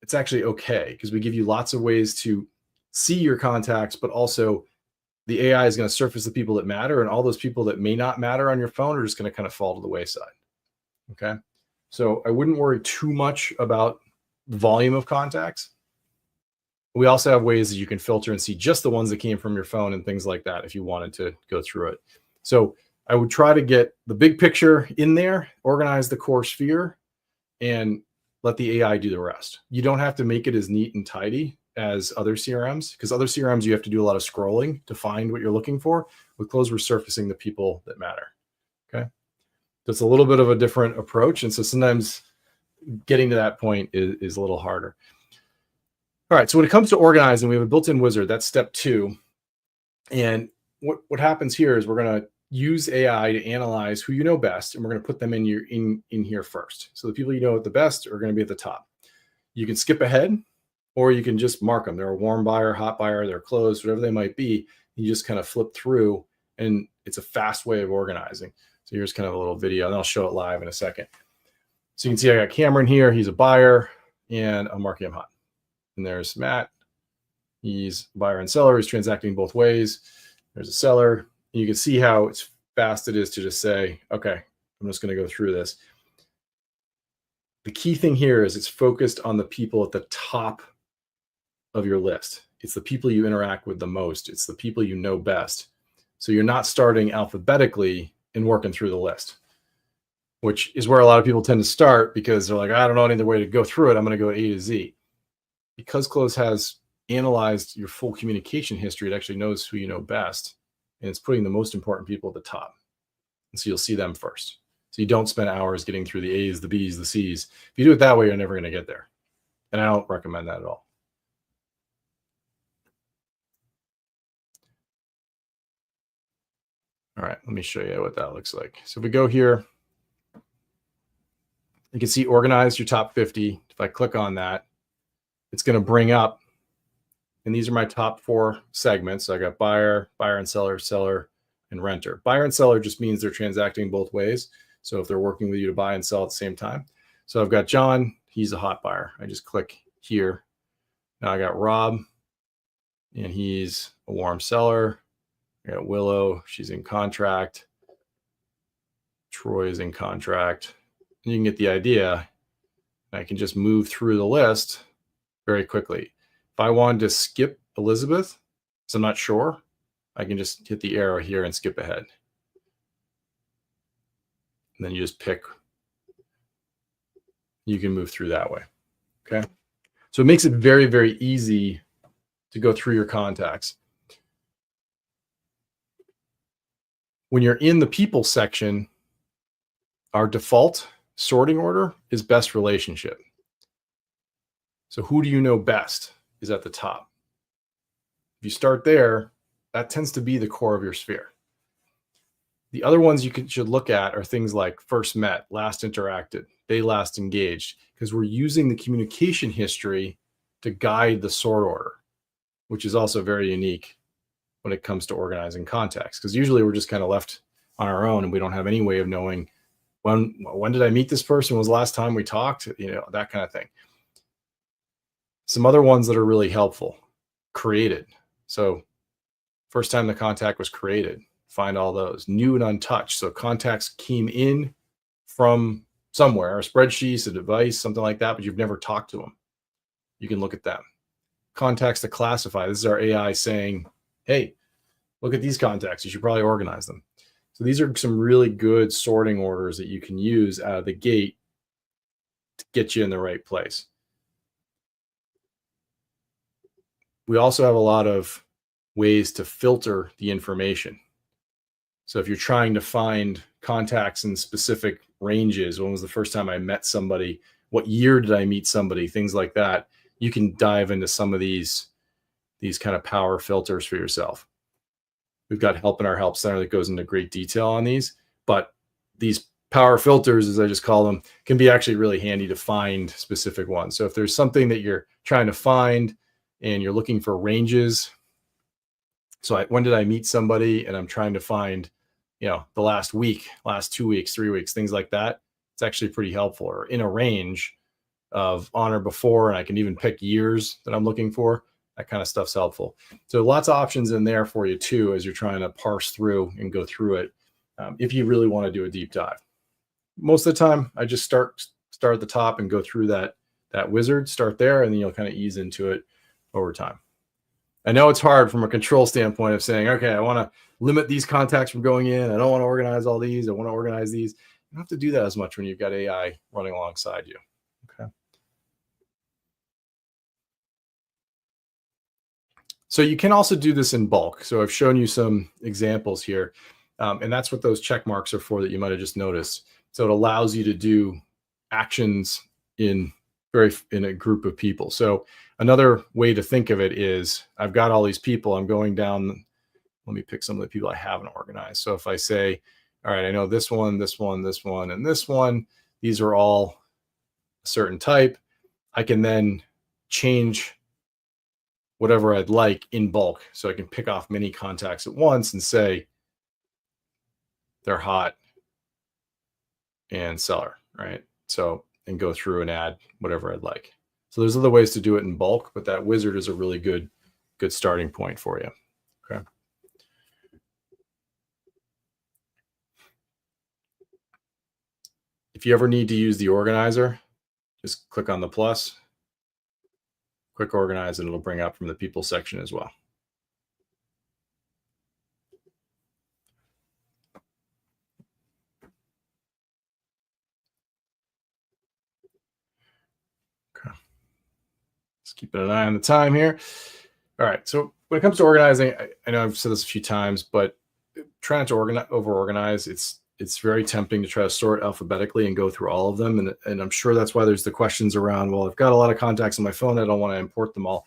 it's actually okay because we give you lots of ways to see your contacts, but also the AI is going to surface the people that matter, and all those people that may not matter on your phone are just going to kind of fall to the wayside. Okay. So I wouldn't worry too much about the volume of contacts. We also have ways that you can filter and see just the ones that came from your phone and things like that if you wanted to go through it. So I would try to get the big picture in there, organize the core sphere, and let the AI do the rest. You don't have to make it as neat and tidy as other CRMs, because other CRMs you have to do a lot of scrolling to find what you're looking for. With Cloze, we're surfacing the people that matter. Okay. So it's a little bit of a different approach. And so sometimes getting to that point is a little harder. All right. So when it comes to organizing, we have a built-in wizard. That's step 2. And what happens here is we're going to use AI to analyze who you know best, and we're going to put them in here first. So the people you know at the best are going to be at the top. You can skip ahead, or you can just mark them. They're a warm buyer, hot buyer, they're closed, whatever they might be. You just kind of flip through, and it's a fast way of organizing. So here's kind of a little video, and I'll show it live in a second. So you can see I got Cameron here. He's a buyer, and I'm marking him hot. And there's Matt. He's buyer and seller. He's transacting both ways. There's a seller. You can see how fast it is to just say, okay, I'm just going to go through this. The key thing here is it's focused on the people at the top of your list. It's the people you interact with the most. It's the people you know best. So you're not starting alphabetically and working through the list, which is where a lot of people tend to start because they're like, I don't know any other way to go through it. I'm going to go A to Z. Because Cloze has analyzed your full communication history, it actually knows who you know best, and it's putting the most important people at the top. And so you'll see them first. So you don't spend hours getting through the A's, the B's, the C's. If you do it that way, you're never going to get there. And I don't recommend that at all. All right, let me show you what that looks like. So if we go here, you can see organize your top 50. If I click on that, it's going to bring up, and these are my top 4 segments. So I got buyer, buyer and seller, seller, and renter. Buyer and seller just means they're transacting both ways. So if they're working with you to buy and sell at the same time. So I've got John, he's a hot buyer. I just click here. Now I got Rob, and he's a warm seller. I got Willow, she's in contract. Troy is in contract. And you can get the idea. I can just move through the list very quickly. If I wanted to skip Elizabeth, because I'm not sure, I can just hit the arrow here and skip ahead. And then you just pick. You can move through that way. Okay. So it makes it very, very easy to go through your contacts. When you're in the people section, our default sorting order is best relationship. So who do you know best is at the top. If you start there, that tends to be the core of your sphere. The other ones you should look at are things like first met, last interacted, they last engaged, because we're using the communication history to guide the sort order, which is also very unique when it comes to organizing contacts, because usually we're just kind of left on our own and we don't have any way of knowing when did I meet this person? When was the last time we talked? You know, that kind of thing. Some other ones that are really helpful, created. So first time the contact was created, find all those. New and untouched. So contacts came in from somewhere, a spreadsheet, a device, something like that, but you've never talked to them. You can look at them. Contacts to classify. This is our AI saying, hey, look at these contacts. You should probably organize them. So these are some really good sorting orders that you can use out of the gate to get you in the right place. We also have a lot of ways to filter the information. So if you're trying to find contacts in specific ranges, when was the first time I met somebody what year did I meet somebody, things like that. You can dive into some of these kind of power filters for yourself. We've got help in our help center that goes into great detail on these, but these power filters, as I just call them, can be actually really handy to find specific ones. So if there's something that you're trying to find and you're looking for ranges, so when did I meet somebody, and I'm trying to find, the last week, last 2 weeks, 3 weeks, things like that, it's actually pretty helpful. Or in a range of on or before, and I can even pick years that I'm looking for. That kind of stuff's helpful. So lots of options in there for you too, as you're trying to parse through and go through it. If you really want to do a deep dive, most of the time I just start at the top and go through that wizard, start there, and then you'll kind of ease into it over time. I know it's hard from a control standpoint of saying, okay, I want to limit these contacts from going in. I don't want to organize all these. I want to organize these. You don't have to do that as much when you've got AI running alongside you. Okay. So you can also do this in bulk. So I've shown you some examples here, and that's what those check marks are for that you might have just noticed. So it allows you to do actions in a group of people. So another way to think of it is, I've got all these people. I'm going down. Let me pick some of the people I haven't organized. So if I say, all right, I know this one, this one, this one, and this one, these are all a certain type. I can then change whatever I'd like in bulk. So I can pick off many contacts at once and say they're hot and seller, right? So, and go through and add whatever I'd like. So there's other ways to do it in bulk, but that wizard is a really good starting point for you. Okay. If you ever need to use the organizer, just click on the plus, quick organize, and it'll bring up from the people section as well. Okay. Just keeping an eye on the time here. All right. So when it comes to organizing, I know I've said this a few times, but try not to over-organize. It's very tempting to try to sort alphabetically and go through all of them. And I'm sure that's why there's the questions around, well, I've got a lot of contacts on my phone. I don't want to import them all.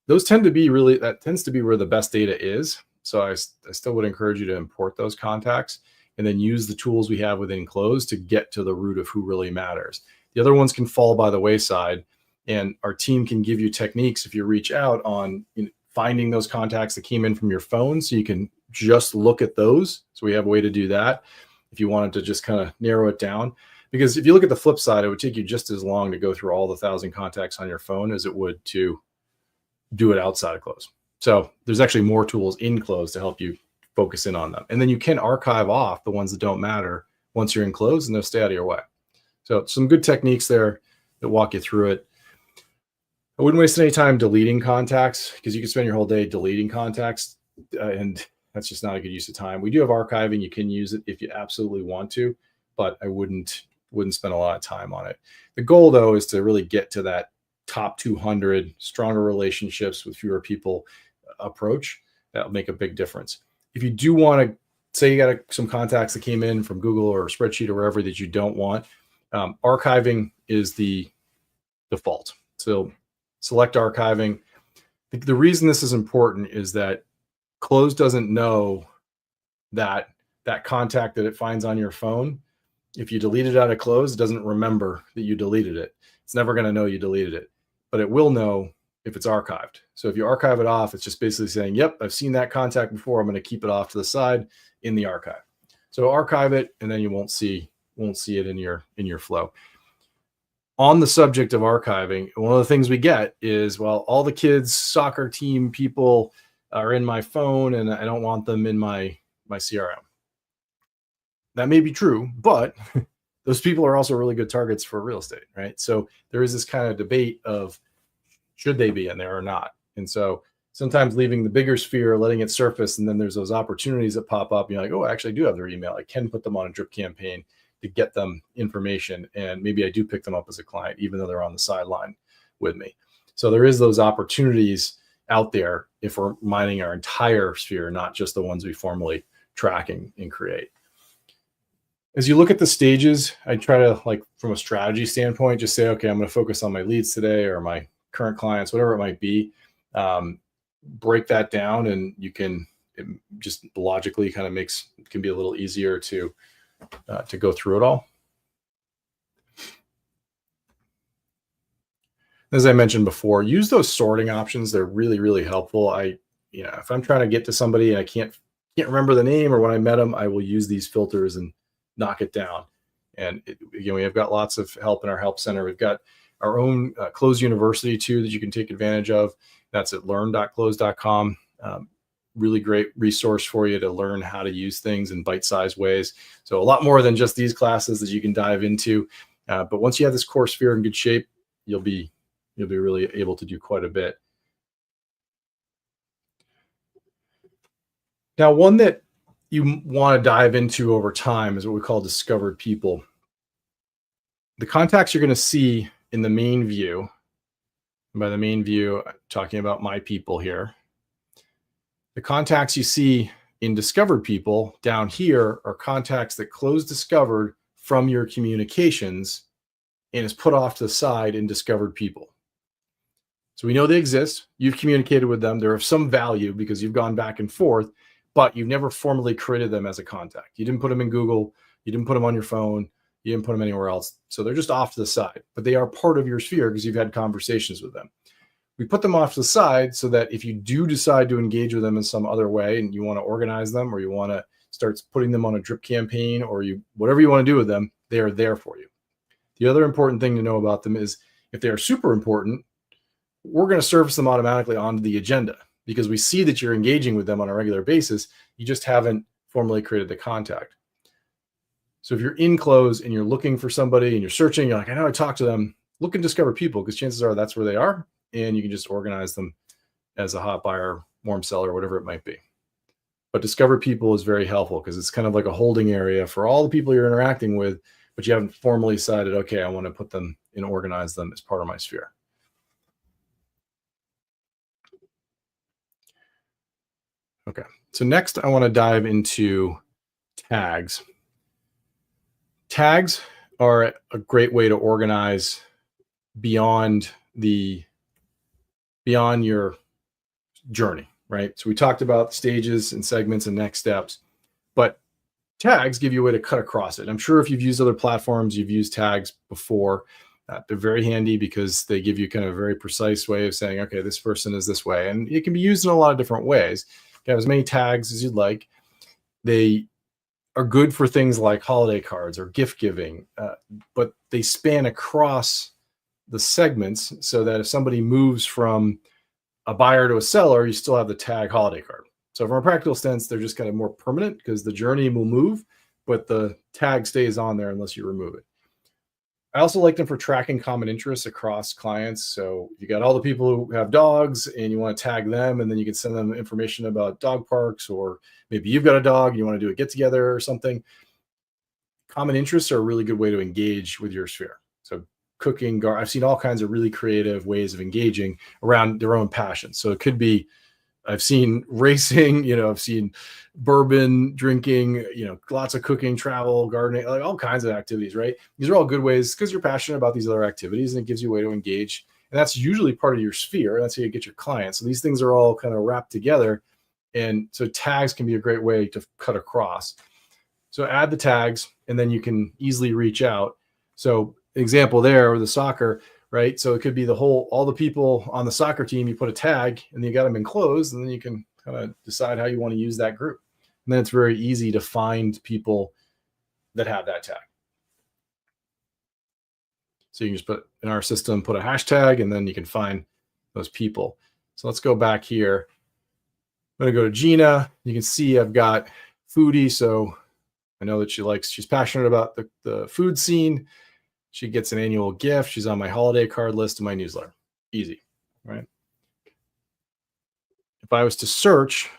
Those tends to be where the best data is. So I still would encourage you to import those contacts and then use the tools we have within Cloze to get to the root of who really matters. The other ones can fall by the wayside, and our team can give you techniques if you reach out on finding those contacts that came in from your phone, so you can just look at those. So we have a way to do that if you wanted to just kind of narrow it down. Because if you look at the flip side, it would take you just as long to go through all the 1,000 contacts on your phone as it would to do it outside of Cloze. So there's actually more tools in Cloze to help you focus in on them. And then you can archive off the ones that don't matter once you're in Cloze, and they'll stay out of your way. So some good techniques there that walk you through it. I wouldn't waste any time deleting contacts, because you can spend your whole day deleting contacts, and that's just not a good use of time. We do have archiving. You can use it if you absolutely want to, but I wouldn't spend a lot of time on it. The goal, though, is to really get to that top 200 stronger relationships with fewer people approach. That'll make a big difference. If you do want to say you got some contacts that came in from Google or a spreadsheet or wherever that you don't want, archiving is the default. So select archiving. The reason this is important is that Cloze doesn't know that contact that it finds on your phone, if you delete it out of Cloze, it doesn't remember that you deleted it. It's never going to know you deleted it, but it will know if it's archived. So if you archive it off, it's just basically saying, yep, I've seen that contact before. I'm going to keep it off to the side in the archive. So archive it, and then you won't see it in your flow. On the subject of archiving, one of the things we get is, well, all the kids' soccer team people are in my phone, and I don't want them in my CRM. That may be true, but those people are also really good targets for real estate, right? So there is this kind of debate of, should they be in there or not? And so sometimes leaving the bigger sphere, letting it surface, and then there's those opportunities that pop up. You're like, oh, I actually do have their email. I can put them on a drip campaign to get them information, and maybe I do pick them up as a client, even though they're on the sideline with me. So there is those opportunities out there if we're mining our entire sphere, not just the ones we formally track and create. As you look at the stages, I try to, like, from a strategy standpoint, just say, okay, I'm going to focus on my leads today or my current clients, whatever it might be. Break that down, and you can, it just logically kind of can be a little easier to go through it all. As I mentioned before, use those sorting options. They're really, really helpful. If I'm trying to get to somebody and I can't remember the name or when I met them, I will use these filters and knock it down. And we have got lots of help in our help center. We've got our own Cloze University too that you can take advantage of. That's at learn.cloze.com. Really great resource for you to learn how to use things in bite-sized ways. So a lot more than just these classes that you can dive into. But once you have this core sphere in good shape, you'll be really able to do quite a bit. Now, one that you want to dive into over time is what we call discovered people. The contacts you're going to see in the main view, and by the main view, I'm talking about my people here. The contacts you see in discovered people down here are contacts that Cloze discovered from your communications and is put off to the side in discovered people. So we know they exist. You've communicated with them. They're of some value because you've gone back and forth, but you've never formally created them as a contact. You didn't put them in Google. You didn't put them on your phone. You didn't put them anywhere else. So they're just off to the side, but they are part of your sphere because you've had conversations with them. We put them off to the side so that if you do decide to engage with them in some other way and you want to organize them or you want to start putting them on a drip campaign or whatever you want to do with them, they are there for you. The other important thing to know about them is if they are super important, we're going to surface them automatically onto the agenda because we see that you're engaging with them on a regular basis. You just haven't formally created the contact. So if you're in Cloze and you're looking for somebody and you're searching, you're like, I know I talked to them, look and discover people because chances are that's where they are. And you can just organize them as a hot buyer, warm seller, whatever it might be. But discover people is very helpful because it's kind of like a holding area for all the people you're interacting with, but you haven't formally decided, okay, I want to put them and organize them as part of my sphere. Okay, so next I want to dive into tags. Tags are a great way to organize beyond your journey, right? So we talked about stages and segments and next steps, but tags give you a way to cut across it. I'm sure if you've used other platforms, you've used tags before. They're very handy because they give you kind of a very precise way of saying, okay, this person is this way. And it can be used in a lot of different ways. You have as many tags as you'd like. They are good for things like holiday cards or gift giving, but they span across the segments so that if somebody moves from a buyer to a seller, you still have the tag holiday card. So from a practical sense, they're just kind of more permanent because the journey will move, but the tag stays on there unless you remove it. I also like them for tracking common interests across clients. So you got all the people who have dogs and you want to tag them, and then you can send them information about dog parks, or maybe you've got a dog, you want to do a get together or something. Common interests are a really good way to engage with your sphere. So cooking, I've seen all kinds of really creative ways of engaging around their own passions. So it could be, I've seen racing, I've seen bourbon drinking, lots of cooking, travel, gardening, like all kinds of activities, right? These are all good ways because you're passionate about these other activities, and it gives you a way to engage. And that's usually part of your sphere. That's how you get your clients. So these things are all kind of wrapped together. And so tags can be a great way to cut across. So add the tags, and then you can easily reach out. So example there with the soccer, right? So it could be all the people on the soccer team, you put a tag and then you got them in Cloze, and then you can kind of decide how you want to use that group. And then it's very easy to find people that have that tag. So you can just put in our system, put a hashtag, and then you can find those people. So let's go back here. I'm going to go to Gina. You can see I've got foodie. So I know that she's passionate about the food scene. She gets an annual gift. She's on my holiday card list in my newsletter. Easy, right? If I was to search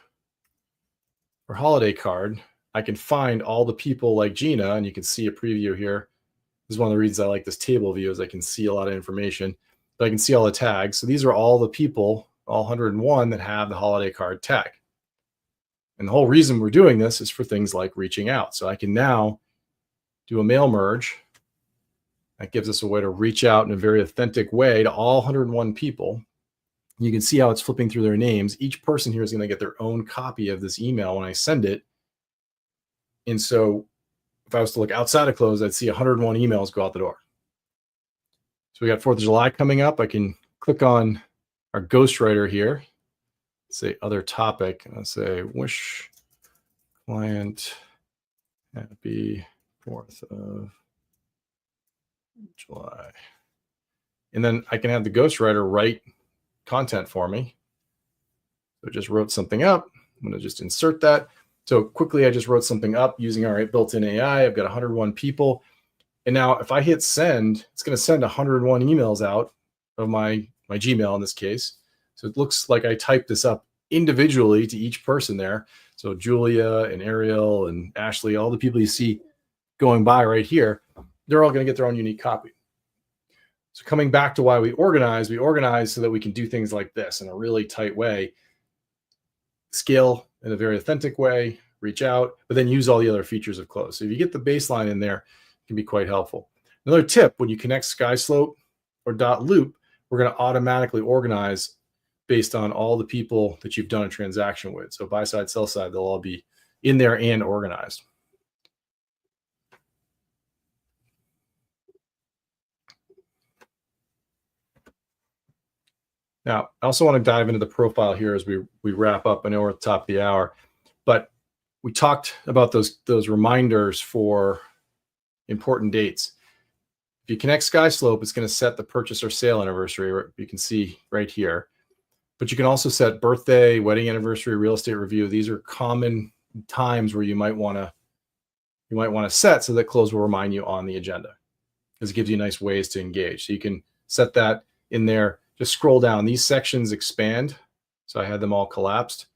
for holiday card, I can find all the people like Gina, and you can see a preview here. This is one of the reasons I like this table view, is I can see a lot of information, but I can see all the tags. So these are all the people, all 101 that have the holiday card tag. And the whole reason we're doing this is for things like reaching out. So I can now do a mail merge. That gives us a way to reach out in a very authentic way to all 101 people. You can see how it's flipping through their names. Each person here is going to get their own copy of this email when I send it. And so if I was to look outside of Cloze, I'd see 101 emails go out the door. So we got 4th of July coming up. I can click on our ghostwriter here, say other topic, and I'll say wish client happy 4th of July. And then I can have the ghostwriter write content for me. So I just wrote something up. I'm going to just insert that. So quickly, I just wrote something up using our built-in AI. I've got 101 people. And now if I hit send, it's going to send 101 emails out of my Gmail in this case. So it looks like I typed this up individually to each person there. So Julia and Ariel and Ashley, all the people you see going by right here, they're all going to get their own unique copy. So coming back to why we organize so that we can do things like this in a really tight way, scale in a very authentic way, reach out, but then use all the other features of Cloze. So if you get the baseline in there, it can be quite helpful. Another tip, when you connect SkySlope or .loop, we're going to automatically organize based on all the people that you've done a transaction with. So buy side, sell side, they'll all be in there and organized. Now, I also want to dive into the profile here as we wrap up. I know we're at the top of the hour, but we talked about those reminders for important dates. If you connect SkySlope, it's going to set the purchase or sale anniversary. You can see right here. But you can also set birthday, wedding anniversary, real estate review. These are common times where you might want to set so that Cloze will remind you on the agenda, because it gives you nice ways to engage. So you can set that in there. Just scroll down. These sections expand. So I had them all collapsed.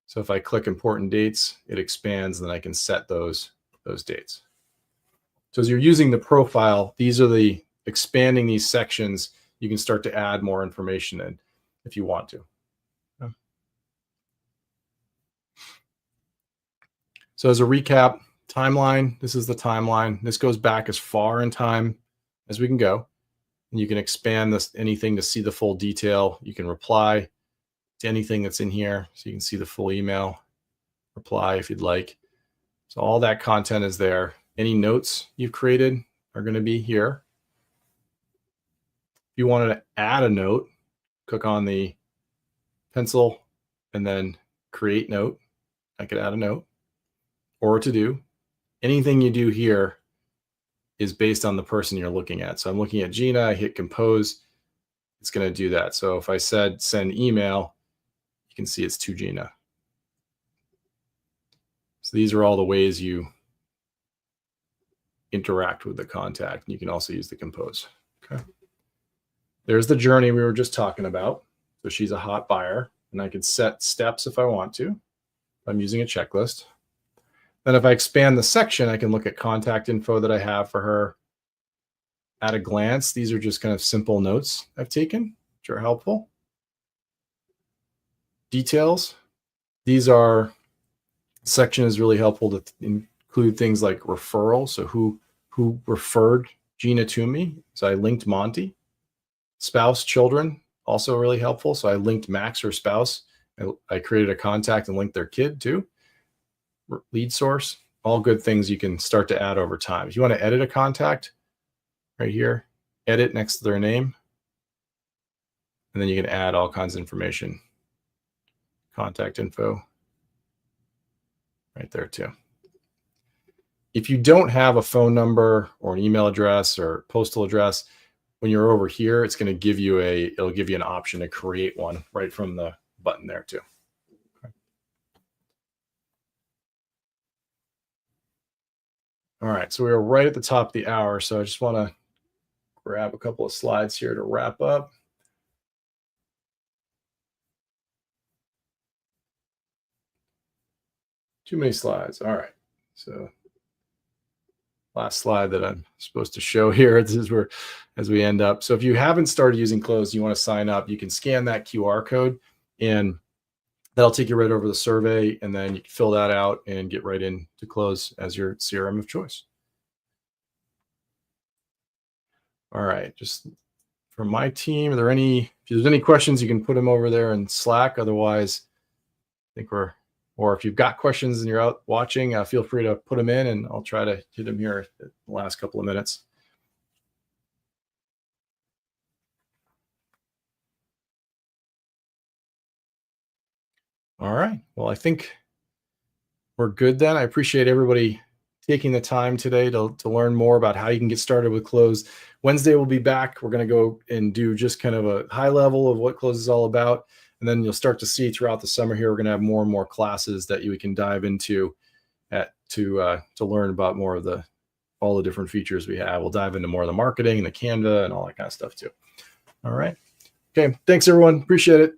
So if I click important dates, it expands, and then I can set those dates. So as you're using the profile, these are the expanding these sections. You can start to add more information in if you want to. So as a recap, timeline, this is the timeline. This goes back as far in time as we can go. And you can expand this anything to see the full detail. You can reply to anything that's in here, so you can see the full email, reply if you'd like. So all that content is there. Any notes you've created are going to be here. If you wanted to add a note, click on the pencil and then create note. I could add a note or to do. Anything you do here is based on the person you're looking at. So I'm looking at Gina, I hit compose, it's going to do that. So if I said send email, you can see it's to Gina. So these are all the ways you interact with the contact. You can also use the compose. Okay. There's the journey we were just talking about. So she's a hot buyer, and I can set steps if I want to. I'm using a checklist. Then if I expand the section, I can look at contact info that I have for her. At a glance, these are just kind of simple notes I've taken, which are helpful. Details. These are, section is really helpful to include things like referral. So who referred Gina to me? So I linked Monty. Spouse, children, also really helpful. So I linked Max, her spouse. I created a contact and linked their kid too. Lead source, all good things you can start to add over time. If you want to edit a contact, right here, edit next to their name, and then you can add all kinds of information. Contact info right there too. If you don't have a phone number or an email address or postal address, when you're over here, it's going to give you it'll give you an option to create one right from the button there too. Okay. All right, so we are right at the top of the hour, so I just want to grab a couple of slides here to wrap up. Too many slides. All right, so last slide that I'm supposed to show here. This is where, as we end up. So if you haven't started using Cloze, you want to sign up, you can scan that QR code, and that'll take you right over the survey, and then you can fill that out and get right into Cloze as your CRM of choice. All right, just from my team, if there's any questions, you can put them over there in Slack. Otherwise, I think or if you've got questions and you're out watching, feel free to put them in and I'll try to hit them here the last couple of minutes. All right. Well, I think we're good then. I appreciate everybody taking the time today to learn more about how you can get started with Cloze. Wednesday we'll be back. We're going to go and do just kind of a high level of what Cloze is all about. And then you'll start to see throughout the summer here, we're going to have more and more classes that you can dive into to learn about more of all the different features we have. We'll dive into more of the marketing and the Canva and all that kind of stuff too. All right. Okay. Thanks everyone. Appreciate it.